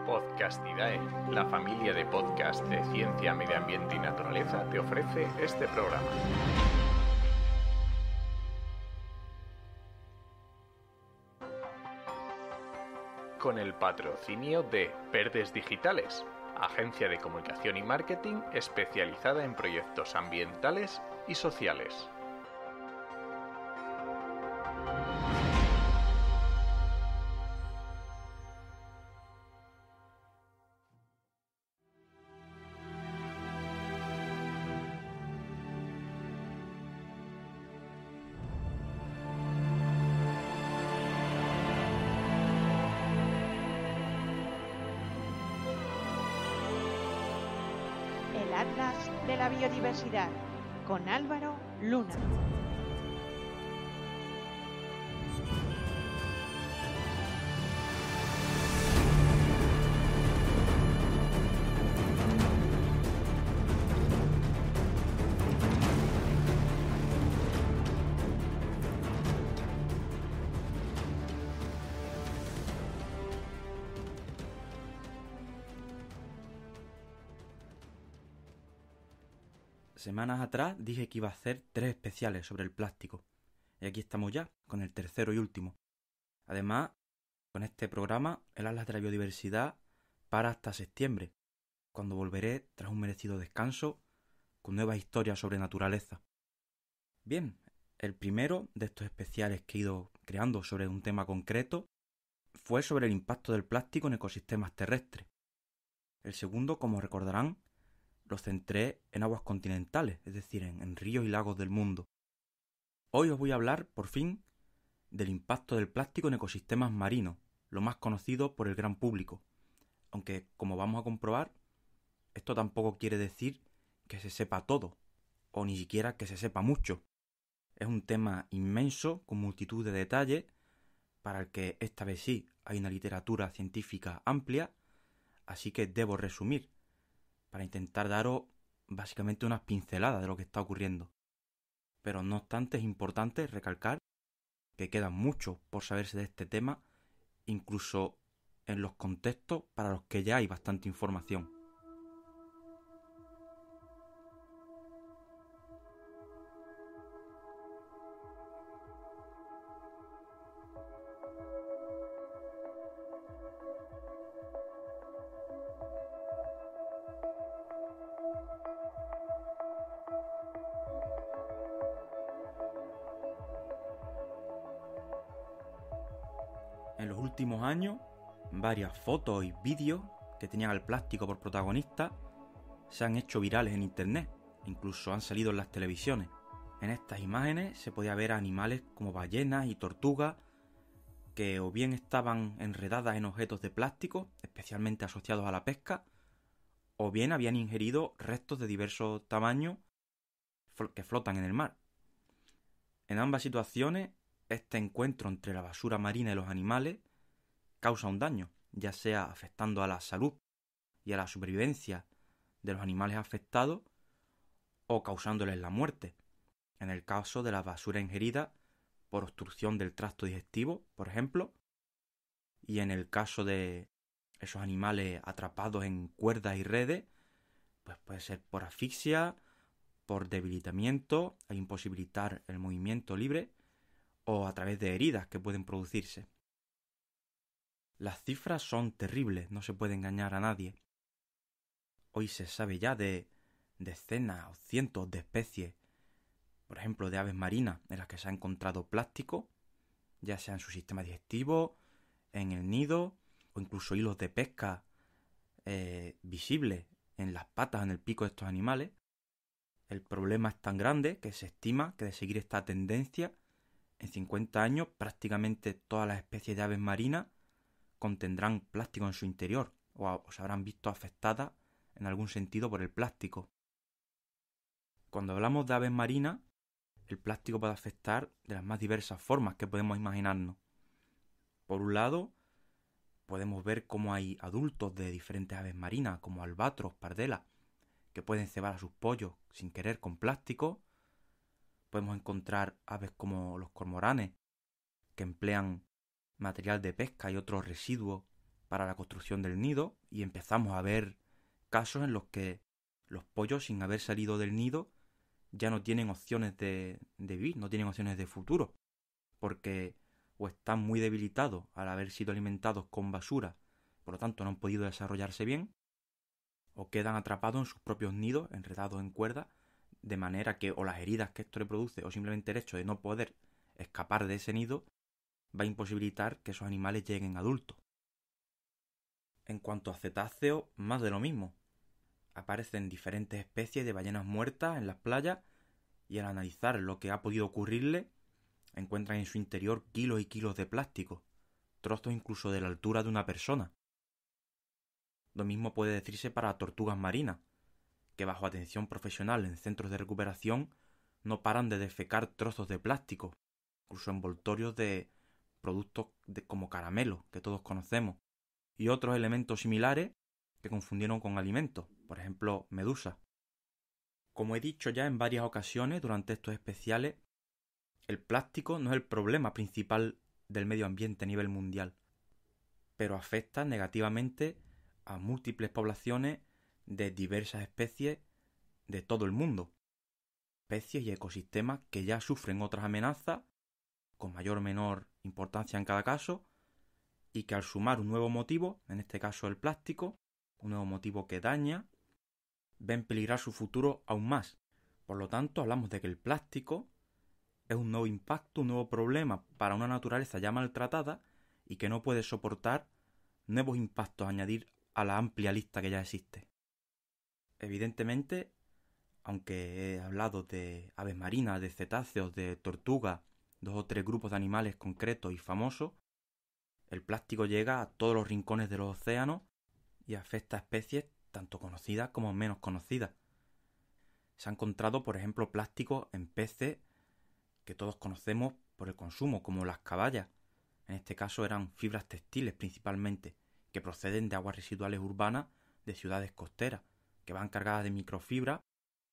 Podcastidae, la familia de podcast de ciencia, medio ambiente y naturaleza, te ofrece este programa. Con el patrocinio de Verdes Digitales, agencia de comunicación y marketing especializada en proyectos ambientales y sociales. El Atlas de la Biodiversidad, con Álvaro Luna. Semanas atrás dije que iba a hacer 3 especiales sobre el plástico. Y aquí estamos ya, con el tercero y último. Además, con este programa, el Atlas de la Biodiversidad para hasta septiembre, cuando volveré tras un merecido descanso con nuevas historias sobre naturaleza. Bien, el primero de estos especiales que he ido creando sobre un tema concreto fue sobre el impacto del plástico en ecosistemas terrestres. El segundo, como recordarán, lo centré en aguas continentales, es decir, en ríos y lagos del mundo. Hoy os voy a hablar, por fin, del impacto del plástico en ecosistemas marinos, lo más conocido por el gran público. Aunque, como vamos a comprobar, esto tampoco quiere decir que se sepa todo, o ni siquiera que se sepa mucho. Es un tema inmenso, con multitud de detalles, para el que esta vez sí hay una literatura científica amplia, así que debo resumir, para intentar daros básicamente unas pinceladas de lo que está ocurriendo. Pero no obstante es importante recalcar que queda mucho por saberse de este tema, incluso en los contextos para los que ya hay bastante información. En los últimos años, varias fotos y vídeos que tenían al plástico por protagonista se han hecho virales en internet, incluso han salido en las televisiones. En estas imágenes se podía ver a animales como ballenas y tortugas que o bien estaban enredadas en objetos de plástico, especialmente asociados a la pesca, o bien habían ingerido restos de diversos tamaños que flotan en el mar. En ambas situaciones, este encuentro entre la basura marina y los animales causa un daño, ya sea afectando a la salud y a la supervivencia de los animales afectados o causándoles la muerte, en el caso de la basura ingerida por obstrucción del tracto digestivo, por ejemplo, y en el caso de esos animales atrapados en cuerdas y redes, pues puede ser por asfixia, por debilitamiento e imposibilitar el movimiento libre, o a través de heridas que pueden producirse. Las cifras son terribles, no se puede engañar a nadie. Hoy se sabe ya de decenas o cientos de especies, por ejemplo de aves marinas, en las que se ha encontrado plástico, ya sea en su sistema digestivo, en el nido, o incluso hilos de pesca visibles en las patas, en el pico de estos animales. El problema es tan grande que se estima que de seguir esta tendencia, en 50 años prácticamente todas las especies de aves marinas contendrán plástico en su interior o se habrán visto afectadas en algún sentido por el plástico. Cuando hablamos de aves marinas, el plástico puede afectar de las más diversas formas que podemos imaginarnos. Por un lado, podemos ver cómo hay adultos de diferentes aves marinas, como albatros, pardelas, que pueden cebar a sus pollos sin querer con plástico. Podemos encontrar aves como los cormoranes, que emplean material de pesca y otros residuos para la construcción del nido y empezamos a ver casos en los que los pollos, sin haber salido del nido, ya no tienen opciones de vivir, no tienen opciones de futuro, porque o están muy debilitados al haber sido alimentados con basura, por lo tanto no han podido desarrollarse bien, o quedan atrapados en sus propios nidos, enredados en cuerdas, de manera que o las heridas que esto le produce o simplemente el hecho de no poder escapar de ese nido va a imposibilitar que esos animales lleguen adultos. En cuanto a cetáceos, más de lo mismo. Aparecen diferentes especies de ballenas muertas en las playas y al analizar lo que ha podido ocurrirle, encuentran en su interior kilos y kilos de plástico, trozos incluso de la altura de una persona. Lo mismo puede decirse para tortugas marinas, que bajo atención profesional en centros de recuperación no paran de defecar trozos de plástico, incluso envoltorios de productos como caramelos, que todos conocemos, y otros elementos similares que confundieron con alimentos, por ejemplo, medusas. Como he dicho ya en varias ocasiones durante estos especiales, el plástico no es el problema principal del medio ambiente a nivel mundial, pero afecta negativamente a múltiples poblaciones de diversas especies de todo el mundo. Especies y ecosistemas que ya sufren otras amenazas, con mayor o menor importancia en cada caso, y que al sumar un nuevo motivo, en este caso el plástico, un nuevo motivo que daña, ven peligrar su futuro aún más. Por lo tanto, hablamos de que el plástico es un nuevo impacto, un nuevo problema para una naturaleza ya maltratada y que no puede soportar nuevos impactos a añadir a la amplia lista que ya existe. Evidentemente, aunque he hablado de aves marinas, de cetáceos, de tortugas, 2 o 3 grupos de animales concretos y famosos, el plástico llega a todos los rincones de los océanos y afecta a especies tanto conocidas como menos conocidas. Se ha encontrado, por ejemplo, plástico en peces que todos conocemos por el consumo, como las cabayas. En este caso eran fibras textiles principalmente, que proceden de aguas residuales urbanas de ciudades costeras, que van cargadas de microfibras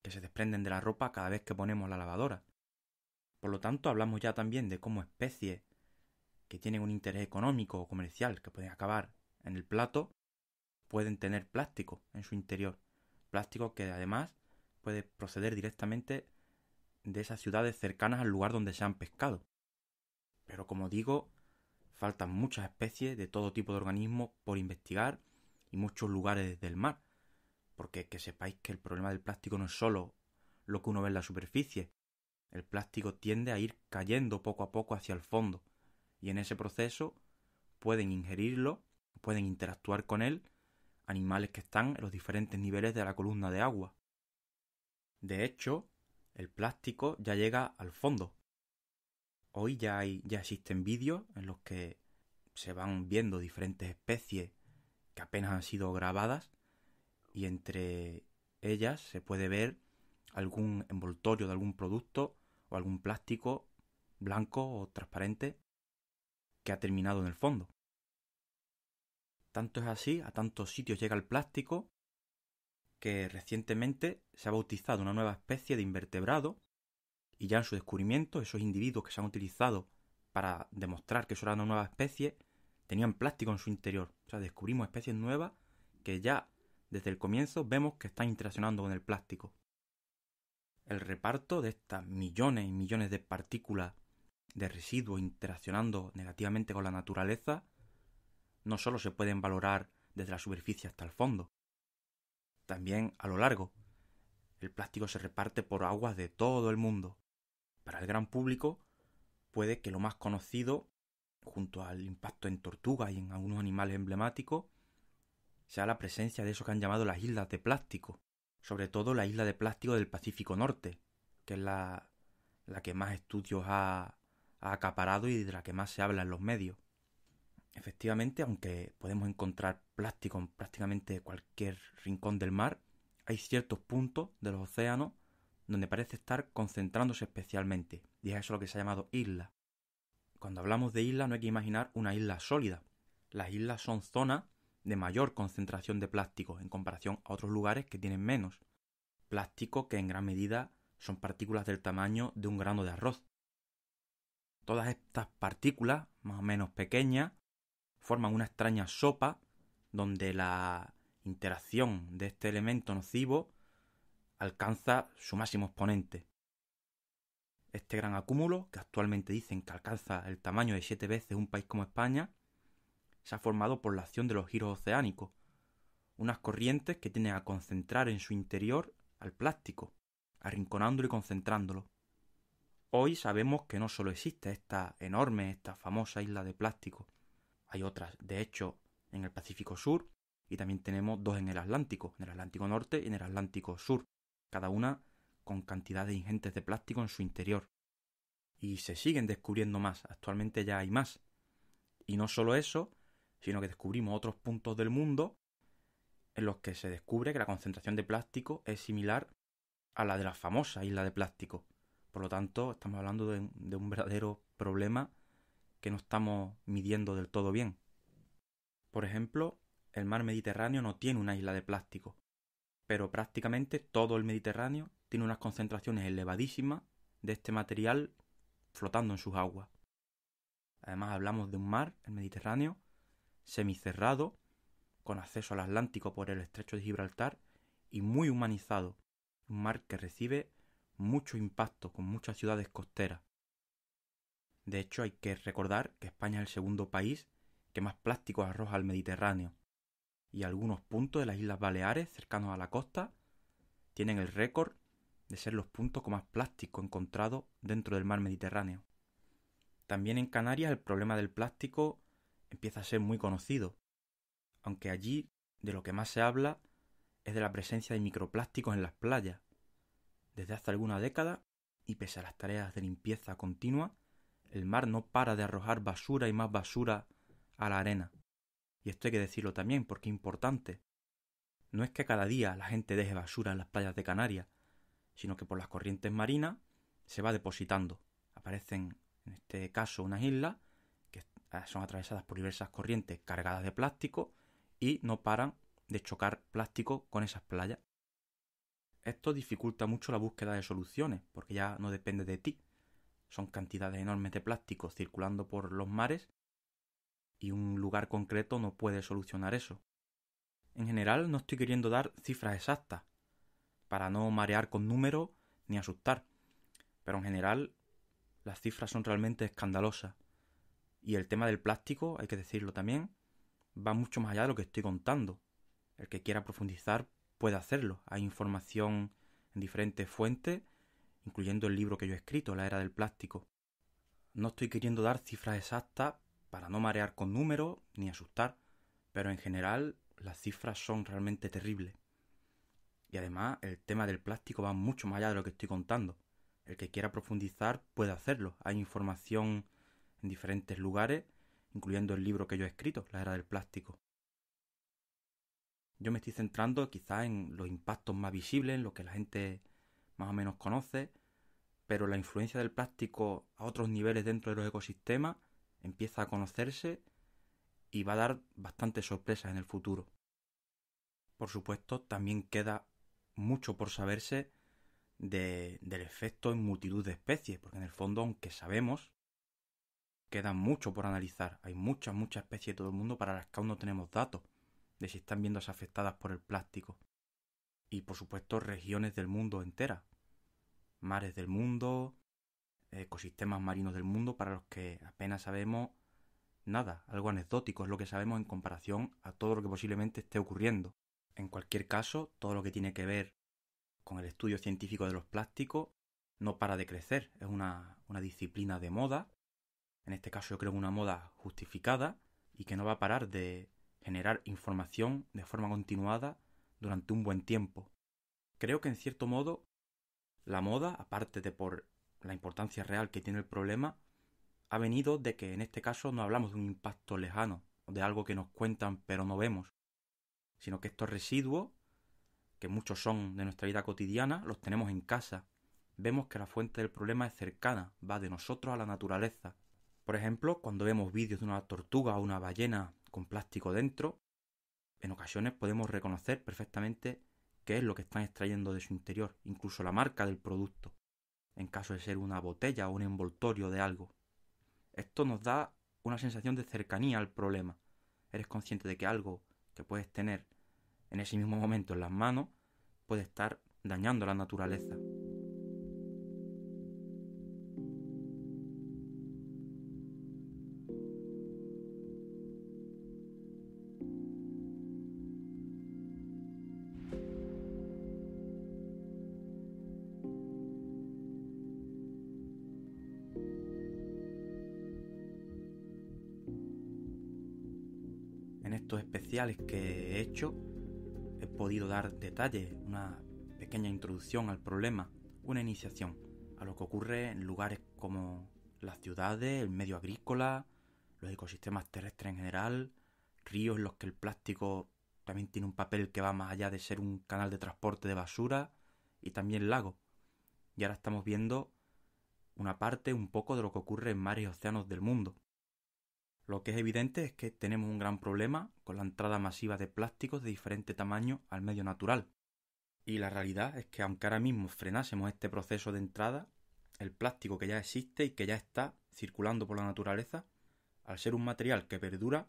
que se desprenden de la ropa cada vez que ponemos la lavadora. Por lo tanto, hablamos ya también de cómo especies que tienen un interés económico o comercial que pueden acabar en el plato pueden tener plástico en su interior. Plástico que además puede proceder directamente de esas ciudades cercanas al lugar donde se han pescado. Pero como digo, faltan muchas especies de todo tipo de organismos por investigar y muchos lugares del mar. Porque que sepáis que el problema del plástico no es solo lo que uno ve en la superficie. El plástico tiende a ir cayendo poco a poco hacia el fondo. Y en ese proceso pueden ingerirlo, pueden interactuar con él animales que están en los diferentes niveles de la columna de agua. De hecho, el plástico ya llega al fondo. Hoy ya existen vídeos en los que se van viendo diferentes especies que apenas han sido grabadas y entre ellas se puede ver algún envoltorio de algún producto o algún plástico blanco o transparente que ha terminado en el fondo. Tanto es así, a tantos sitios llega el plástico, que recientemente se ha bautizado una nueva especie de invertebrado y ya en su descubrimiento esos individuos que se han utilizado para demostrar que eso era una nueva especie tenían plástico en su interior. O sea, descubrimos especies nuevas que ya desde el comienzo vemos que están interaccionando con el plástico. El reparto de estas millones y millones de partículas de residuos interaccionando negativamente con la naturaleza no solo se pueden valorar desde la superficie hasta el fondo, también a lo largo. El plástico se reparte por aguas de todo el mundo. Para el gran público puede que lo más conocido, junto al impacto en tortugas y en algunos animales emblemáticos, sea la presencia de eso que han llamado las islas de plástico, sobre todo la isla de plástico del Pacífico Norte, que es la que más estudios ha acaparado y de la que más se habla en los medios. Efectivamente, aunque podemos encontrar plástico en prácticamente cualquier rincón del mar, hay ciertos puntos de los océanos donde parece estar concentrándose especialmente, y es eso lo que se ha llamado isla. Cuando hablamos de isla no hay que imaginar una isla sólida. Las islas son zonas de mayor concentración de plástico en comparación a otros lugares que tienen menos. Plástico que en gran medida son partículas del tamaño de un grano de arroz. Todas estas partículas, más o menos pequeñas, forman una extraña sopa donde la interacción de este elemento nocivo alcanza su máximo exponente. Este gran acúmulo, que actualmente dicen que alcanza el tamaño de 7 veces un país como España, se ha formado por la acción de los giros oceánicos, unas corrientes que tienden a concentrar en su interior al plástico, arrinconándolo y concentrándolo. Hoy sabemos que no solo existe esta famosa isla de plástico, hay otras, de hecho, en el Pacífico Sur, y también tenemos 2 en el Atlántico Norte y en el Atlántico Sur, cada una con cantidades ingentes de plástico en su interior. Y se siguen descubriendo más, actualmente ya hay más. Y no solo eso, sino que descubrimos otros puntos del mundo en los que se descubre que la concentración de plástico es similar a la de la famosa isla de plástico. Por lo tanto, estamos hablando de un verdadero problema que no estamos midiendo del todo bien. Por ejemplo, el mar Mediterráneo no tiene una isla de plástico, pero prácticamente todo el Mediterráneo tiene unas concentraciones elevadísimas de este material flotando en sus aguas. Además hablamos de un mar, el Mediterráneo, semicerrado, con acceso al Atlántico por el estrecho de Gibraltar y muy humanizado, un mar que recibe mucho impacto con muchas ciudades costeras. De hecho, hay que recordar que España es el segundo país que más plásticos arroja al Mediterráneo, y algunos puntos de las Islas Baleares, cercanos a la costa, tienen el récord de ser los puntos con más plástico encontrado dentro del mar Mediterráneo. También en Canarias el problema del plástico empieza a ser muy conocido, aunque allí de lo que más se habla es de la presencia de microplásticos en las playas. Desde hace alguna década, y pese a las tareas de limpieza continua, el mar no para de arrojar basura y más basura a la arena. Y esto hay que decirlo también porque es importante. No es que cada día la gente deje basura en las playas de Canarias, sino que por las corrientes marinas se va depositando. Aparecen, en este caso, unas islas que son atravesadas por diversas corrientes cargadas de plástico y no paran de chocar plástico con esas playas. Esto dificulta mucho la búsqueda de soluciones, porque ya no depende de ti. Son cantidades enormes de plástico circulando por los mares y un lugar concreto no puede solucionar eso. En general no estoy queriendo dar cifras exactas, para no marear con números ni asustar, pero en general las cifras son realmente escandalosas. Y el tema del plástico, hay que decirlo también, va mucho más allá de lo que estoy contando. El que quiera profundizar puede hacerlo. Hay información en diferentes fuentes, incluyendo el libro que yo he escrito, La Era del Plástico. No estoy queriendo dar cifras exactas para no marear con números ni asustar, pero en general las cifras son realmente terribles. Y además el tema del plástico va mucho más allá de lo que estoy contando. El que quiera profundizar puede hacerlo. Hay información en diferentes lugares, incluyendo el libro que yo he escrito, La Era del Plástico. Yo me estoy centrando quizás en los impactos más visibles, en lo que la gente más o menos conoce, pero la influencia del plástico a otros niveles dentro de los ecosistemas empieza a conocerse y va a dar bastantes sorpresas en el futuro. Por supuesto, también queda mucho por saberse del efecto en multitud de especies, porque en el fondo, aunque sabemos, queda mucho por analizar. Hay muchas especies de todo el mundo para las que aún no tenemos datos de si están viéndose afectadas por el plástico. Y por supuesto regiones del mundo enteras, mares del mundo, ecosistemas marinos del mundo para los que apenas sabemos nada, algo anecdótico es lo que sabemos en comparación a todo lo que posiblemente esté ocurriendo. En cualquier caso, todo lo que tiene que ver con el estudio científico de los plásticos no para de crecer, es una disciplina de moda, en este caso yo creo una moda justificada y que no va a parar de generar información de forma continuada durante un buen tiempo. Creo que en cierto modo la moda, aparte de por la importancia real que tiene el problema, ha venido de que en este caso no hablamos de un impacto lejano, de algo que nos cuentan pero no vemos, sino que estos residuos, que muchos son de nuestra vida cotidiana, los tenemos en casa. Vemos que la fuente del problema es cercana, va de nosotros a la naturaleza. Por ejemplo, cuando vemos vídeos de una tortuga o una ballena con plástico dentro, en ocasiones podemos reconocer perfectamente qué es lo que están extrayendo de su interior, incluso la marca del producto, en caso de ser una botella o un envoltorio de algo. Esto nos da una sensación de cercanía al problema, eres consciente de que algo que puedes tener en ese mismo momento en las manos puede estar dañando a la naturaleza. En estos especiales que he hecho he podido dar detalles, una pequeña introducción al problema, una iniciación a lo que ocurre en lugares como las ciudades, el medio agrícola, los ecosistemas terrestres en general, ríos en los que el plástico también tiene un papel que va más allá de ser un canal de transporte de basura, y también lagos. Y ahora estamos viendo una parte un poco de lo que ocurre en mares y océanos del mundo. Lo que es evidente es que tenemos un gran problema con la entrada masiva de plásticos de diferente tamaño al medio natural. Y la realidad es que aunque ahora mismo frenásemos este proceso de entrada, el plástico que ya existe y que ya está circulando por la naturaleza, al ser un material que perdura,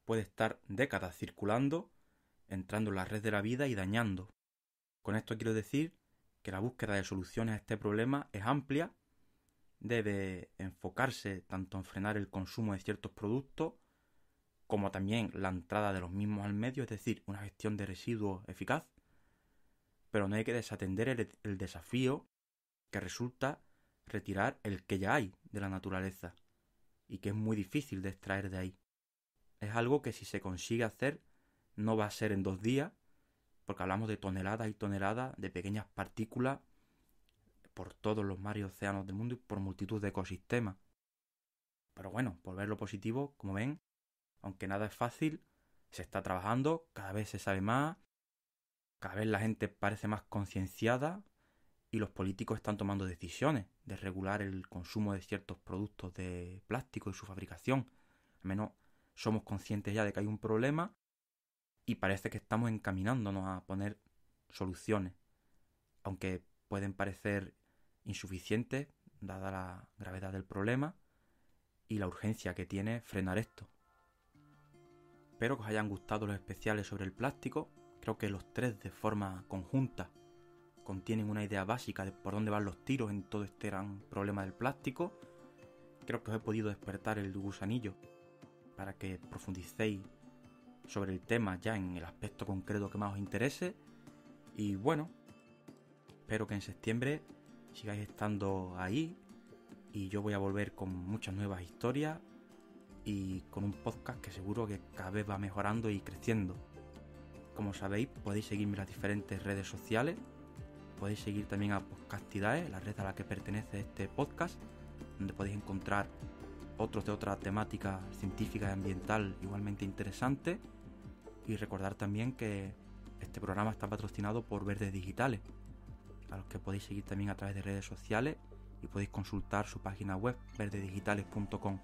puede estar décadas circulando, entrando en la red de la vida y dañando. Con esto quiero decir que la búsqueda de soluciones a este problema es amplia. Debe enfocarse tanto en frenar el consumo de ciertos productos como también la entrada de los mismos al medio, es decir, una gestión de residuos eficaz. Pero no hay que desatender el desafío que resulta retirar el que ya hay de la naturaleza y que es muy difícil de extraer de ahí. Es algo que si se consigue hacer no va a ser en 2 días, porque hablamos de toneladas y toneladas de pequeñas partículas por todos los mares y océanos del mundo y por multitud de ecosistemas. Pero bueno, por ver lo positivo, como ven, aunque nada es fácil, se está trabajando, cada vez se sabe más, cada vez la gente parece más concienciada y los políticos están tomando decisiones de regular el consumo de ciertos productos de plástico y su fabricación. Al menos somos conscientes ya de que hay un problema y parece que estamos encaminándonos a poner soluciones, aunque pueden parecer insuficientes dada la gravedad del problema y la urgencia que tiene frenar esto. Espero que os hayan gustado los especiales sobre el plástico. Creo que los 3 de forma conjunta contienen una idea básica de por dónde van los tiros en todo este gran problema del plástico. Creo que os he podido despertar el gusanillo para que profundicéis sobre el tema ya en el aspecto concreto que más os interese. Y bueno, espero que en septiembre sigáis estando ahí y yo voy a volver con muchas nuevas historias y con un podcast que seguro que cada vez va mejorando y creciendo. Como sabéis, podéis seguirme en las diferentes redes sociales, podéis seguir también a Podcastidae, la red a la que pertenece este podcast, donde podéis encontrar otros de otra temática científica y ambiental igualmente interesante, y recordar también que este programa está patrocinado por Verdes Digitales, a los que podéis seguir también a través de redes sociales y podéis consultar su página web verdedigitales.com.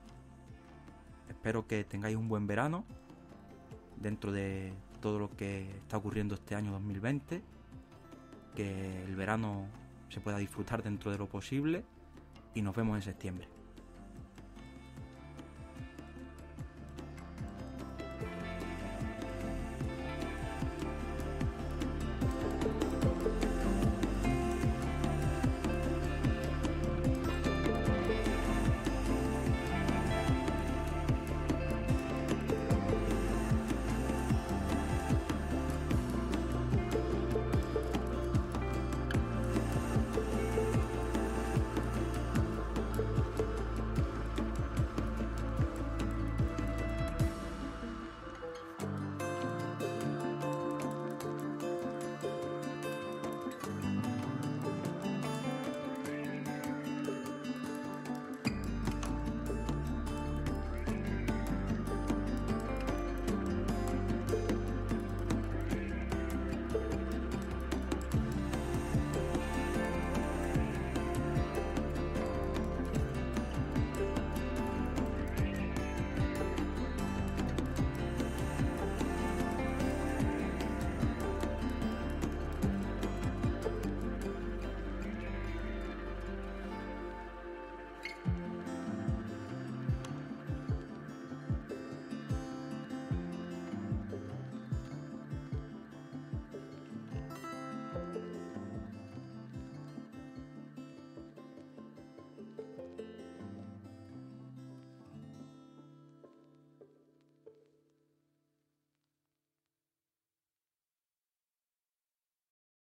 Espero que tengáis un buen verano dentro de todo lo que está ocurriendo este año 2020, que el verano se pueda disfrutar dentro de lo posible y nos vemos en septiembre.